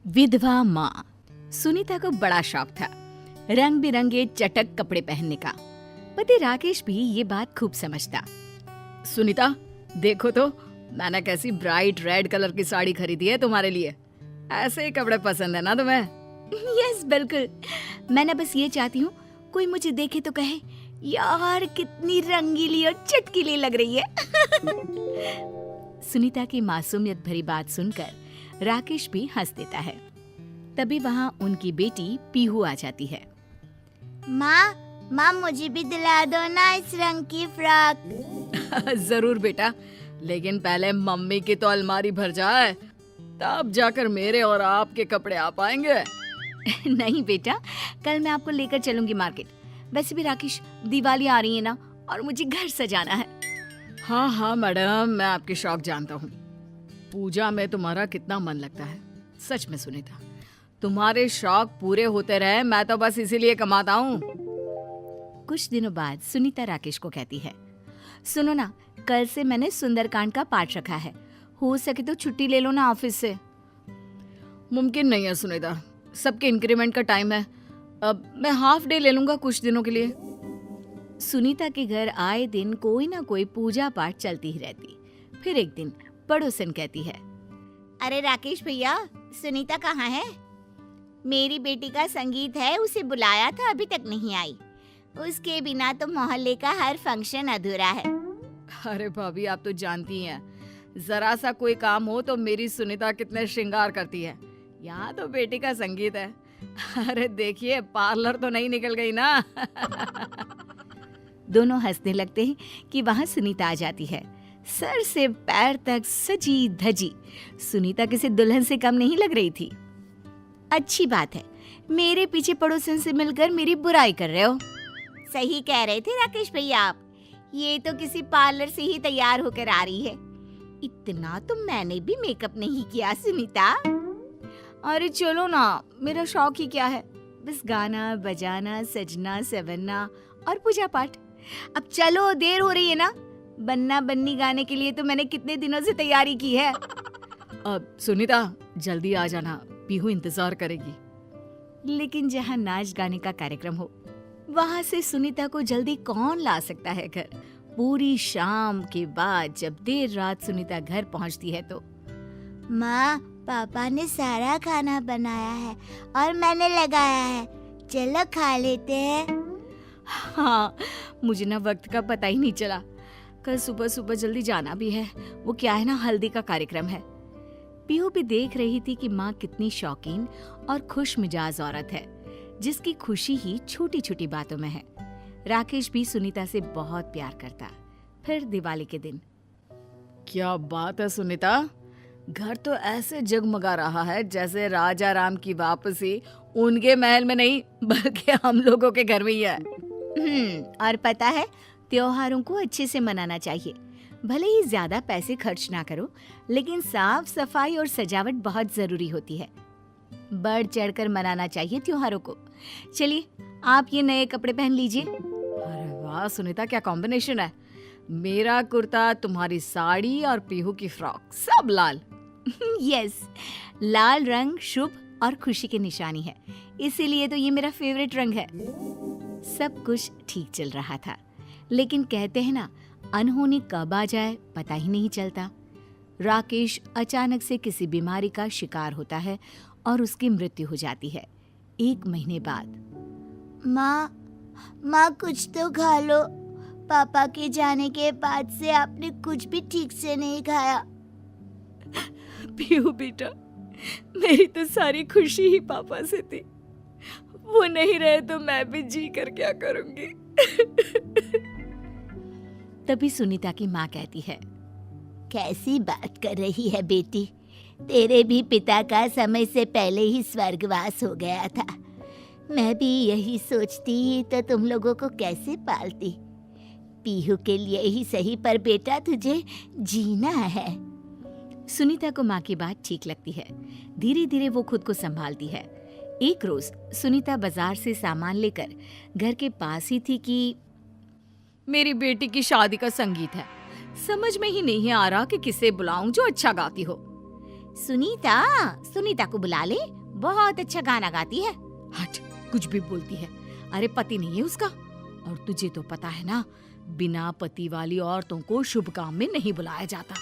विधवा माँ। सुनीता को बड़ा शौक था रंग बिरंगे चटक कपड़े पहनने का। पति राकेश भी ये बात खूब समझता। सुनीता, देखो तो मैंने कैसी ब्राइट रेड कलर की साड़ी खरीदी है तुम्हारे लिए। ऐसे ही कपड़े पसंद है ना तुम्हें? यस, बिल्कुल। मैं बस ये चाहती हूँ कोई मुझे देखे तो कहे, यार कितनी रंगीली और चटकीली लग रही है। सुनीता की मासूमियत भरी बात सुनकर राकेश भी हंस देता है। तभी वहाँ उनकी बेटी पीहू आ जाती है। माँ मुझे भी दिला दो ना इस रंग की फ्रॉक। जरूर बेटा, लेकिन पहले मम्मी की तो अलमारी भर जाए, तब जाकर मेरे और आपके कपड़े आ पाएंगे। नहीं बेटा, कल मैं आपको लेकर चलूंगी मार्केट। वैसे भी राकेश, दिवाली आ रही है ना, और मुझे घर सजाना है। हाँ मैडम, मैं आपके शौक जानता हूँ। पूजा में तुम्हारा कितना मन लगता है। सच में सुनीता, तुम्हारे शौक पूरे होते रहे, मैं तो बस इसीलिए कमाता हूँ। कुछ दिनों बाद सुनीता राकेश को कहती है, सुनो ना, कल से मैंने सुंदरकांड का पाठ रखा है, हो सके तो छुट्टी ले लो ना ऑफिस से। मुमकिन नहीं है सुनीता, सबके इंक्रीमेंट का टाइम है। अब मैं हाफ डे ले लूंगा कुछ दिनों के लिए। सुनीता के घर आए दिन कोई ना कोई पूजा पाठ चलती ही रहती। फिर एक दिन पड़ोसन कहती है, अरे राकेश भैया, सुनीता कहाँ है? मेरी बेटी का संगीत है, उसे बुलाया था, अभी तक नहीं आई। उसके बिना तो मोहल्ले का हर फंक्शन अधूरा है। अरे भाभी, आप तो जानती हैं, जरा सा कोई काम हो तो मेरी सुनीता कितने श्रृंगार करती है। यहाँ तो बेटी का संगीत है। अरे देखिए, पार्लर तो नहीं निकल गई ना। दोनों हंसने लगते हैं कि वहाँ सुनीता आ जाती है, सर से पैर तक सजी धजी। सुनीता किसी दुल्हन से कम नहीं लग रही थी। अच्छी बात है, मेरे पीछे पड़ोसन से मिलकर मेरी बुराई कर रहे हो। सही कह रहे थे राकेश भैया आप, ये तो किसी पार्लर से ही तैयार होकर आ रही है। इतना तो मैंने भी मेकअप नहीं किया सुनीता। अरे चलो ना, मेरा शौक ही क्या है, बस गाना बजाना, सजना सवरना और पूजा पाठ। अब चलो, देर हो रही है ना। बन्ना बन्नी गाने के लिए तो मैंने कितने दिनों से तैयारी की है। अब सुनीता, जल्दी आ जाना, पीहू इंतजार करेगी। लेकिन जहाँ नाच गाने का कार्यक्रम हो, वहाँ से सुनीता को जल्दी कौन ला सकता है घर। पूरी शाम के बाद जब देर रात सुनीता घर पहुँचती है तो, माँ, पापा ने सारा खाना बनाया है और मैंने लगाया है, चलो खा लेते हैं। हाँ, मुझे ना वक्त का पता ही नहीं चला। कल सुबह सुबह जल्दी जाना भी है। वो क्या है ना, हल्दी का कार्यक्रम है। पीहू भी देख रही थी कि माँ कितनी शौकीन और खुश मिजाज औरत है, जिसकी खुशी ही छोटी छोटी बातों में है। राकेश भी सुनीता से बहुत प्यार करता। फिर दिवाली के दिन, क्या बात है सुनीता, घर तो ऐसे जगमगा रहा है जैसे राजा राम की वापसी उनके महल में नहीं, बल्कि हम लोगों के घर में ही है। और पता है, त्योहारों को अच्छे से मनाना चाहिए। भले ही ज्यादा पैसे खर्च ना करो, लेकिन साफ सफाई और सजावट बहुत जरूरी होती है। बढ़ चढ़कर मनाना चाहिए त्योहारों को। चलिए, आप ये नए कपड़े पहन लीजिए। अरे वाह सुनीता, क्या कॉम्बिनेशन है। मेरा कुर्ता, तुम्हारी साड़ी और पीहू की फ्रॉक, सब लाल। यस, लाल रंग शुभ और खुशी की निशानी है, इसीलिए तो ये मेरा फेवरेट रंग है। सब कुछ ठीक चल रहा था, लेकिन कहते हैं ना, अनहोनी कब आ जाए पता ही नहीं चलता। राकेश अचानक से किसी बीमारी का शिकार होता है और उसकी मृत्यु हो जाती है 1 महीने बाद। माँ कुछ तो खा लो, पापा के जाने के बाद से आपने कुछ भी ठीक से नहीं खाया। पीहू बेटा, मेरी तो सारी खुशी ही पापा से थी। वो नहीं रहे तो मैं भी जी कर क्या करूंगी। तभी सुनीता की माँ कहती है, कैसी बात कर रही है बेटी, तेरे भी पिता का समय से पहले ही स्वर्गवास हो गया था। मैं भी यही सोचती तो तुम लोगों को कैसे पालती। पीहू के लिए ही सही, पर बेटा तुझे जीना है। सुनीता को माँ की बात ठीक लगती है। धीरे धीरे वो खुद को संभालती है। एक रोज सुनीता बाजार से सामान लेकर घर के पास ही थी कि मेरी बेटी की शादी का संगीत है। समझ में ही नहीं आ रहा कि किसे बुलाऊं जो अच्छा गाती हो। सुनीता को बुला ले, बहुत अच्छा गाना गाती है। हट, कुछ भी बोलती है। अरे पति नहीं है उसका, और तुझे तो पता है ना, बिना पति वाली औरतों को शुभ काम में नहीं बुलाया जाता।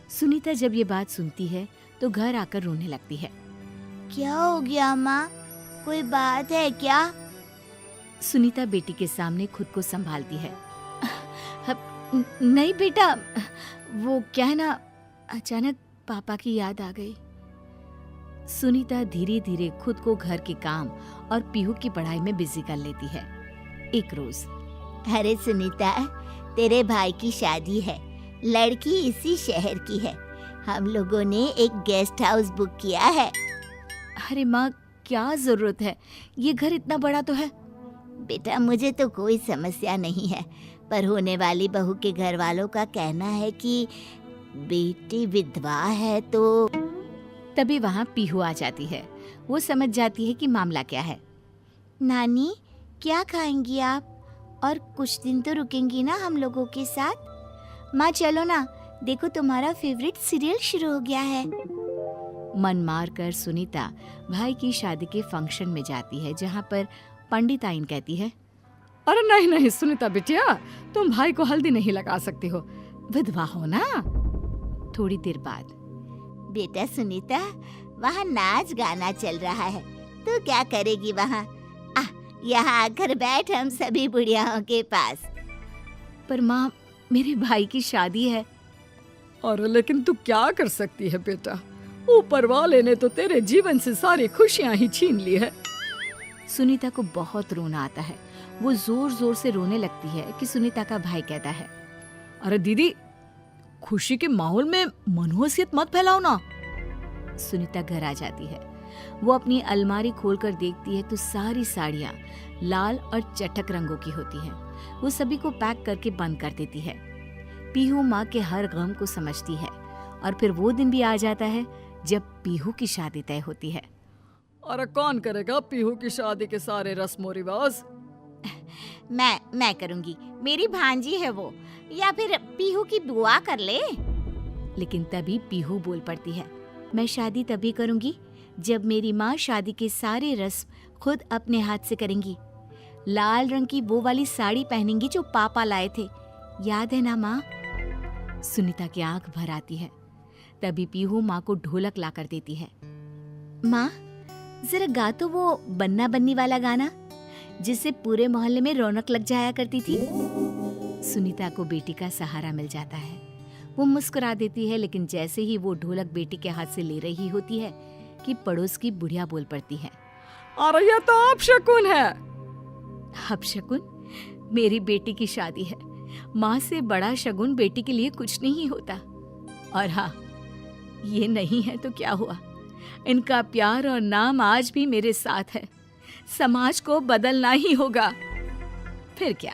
सुनीता जब ये बात सुनती है तो घर आकर रोने लगती है। क्या हो गया माँ, कोई बात है क्या? सुनीता बेटी के सामने खुद को संभालती है। नहीं बेटा, वो क्या है ना, अचानक पापा की याद आ गई। सुनीता धीरे धीरे खुद को घर के काम और पीहू की पढ़ाई में बिजी कर लेती है। एक रोज, अरे सुनीता, तेरे भाई की शादी है, लड़की इसी शहर की है। हम लोगों ने एक गेस्ट हाउस बुक किया है। अरे माँ, क्या जरूरत है, ये घर इतना बड़ा तो है। बेटा, मुझे तो कोई समस्या नहीं है, पर होने वाली बहू के घर वालों का कहना है कि बेटी विधवा है तो। तभी वहाँ पीहू आ जाती है। वो समझ जाती है कि मामला क्या है। नानी, क्या खाएंगी आप? और कुछ दिन तो रुकेंगी ना हम लोगों के साथ? माँ चलो ना, देखो तुम्हारा फेवरेट सीरियल शुरू हो गया है। मन मार कर सुनीता भाई की शादी के फंक्शन में जाती है, जहाँ पर पंडित आइन कहती है, अरे नहीं नहीं सुनीता बिटिया, तुम भाई को हल्दी नहीं लगा सकती हो, विधवा हो ना। थोड़ी देर बाद, बेटा सुनीता, वहाँ नाच गाना चल रहा है, तू क्या करेगी वहाँ? यहाँ आकर बैठ हम सभी बुढ़ियाओं के पास। पर माँ, मेरे भाई की शादी है। अरे लेकिन तू क्या कर सकती है बेटा, ऊपर वाले ने तो तेरे जीवन से सारी खुशियां ही छीन ली है। सुनीता को बहुत रोना आता है। वो जोर जोर से रोने लगती है कि सुनीता का भाई कहता है, अरे दीदी, खुशी के माहौल में मनहूसियत मत फैलाओ ना। सुनीता घर आ जाती है। वो अपनी अलमारी खोलकर देखती है तो सारी साड़ियाँ लाल और चटक रंगों की होती हैं। वो सभी को पैक करके बंद कर देती है। पीहू माँ के हर गम को समझती है। और फिर वो दिन भी आ जाता है जब पीहू की शादी तय होती है। अरे कौन करेगा पीहू की शादी के सारे रस्मों रिवाज? मैं करूंगी, मेरी भांजी है वो, या फिर पीहू की बुआ कर ले। लेकिन तभी पीहू बोल पड़ती है, मैं शादी तभी करूंगी जब मेरी माँ शादी के सारे रस्म खुद अपने हाथ से करेंगी। लाल रंग की वो वाली साड़ी पहनेंगी जो पापा लाए थे, याद है ना माँ? सुनीता की आंख भर आती है। तभी पीहू माँ को ढोलक ला कर देती है। माँ, जरा गा तो वो बन्ना बन्नी वाला गाना, जिससे पूरे मोहल्ले में रौनक लग जाया करती थी। सुनीता को बेटी का सहारा मिल जाता है। वो मुस्कुरा देती है, लेकिन जैसे ही वो ढोलक बेटी के हाथ से ले रही होती है कि पड़ोस की बुढ़िया बोल पड़ती है, अरे ये तो अपशकुन है। अपशकुन? मेरी बेटी की शादी है, माँ से बड़ा शगुन बेटी के लिए कुछ नहीं होता। और हाँ, ये नहीं है तो क्या हुआ, इनका प्यार और नाम आज भी मेरे साथ है। समाज को बदलना ही होगा। फिर क्या,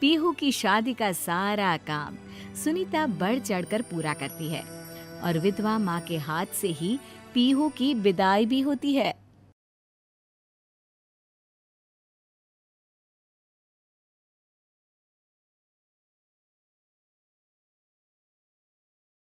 पीहू की शादी का सारा काम सुनीता बढ़ चढ़कर पूरा करती है और विधवा माँ के हाथ से ही पीहू की विदाई भी होती है।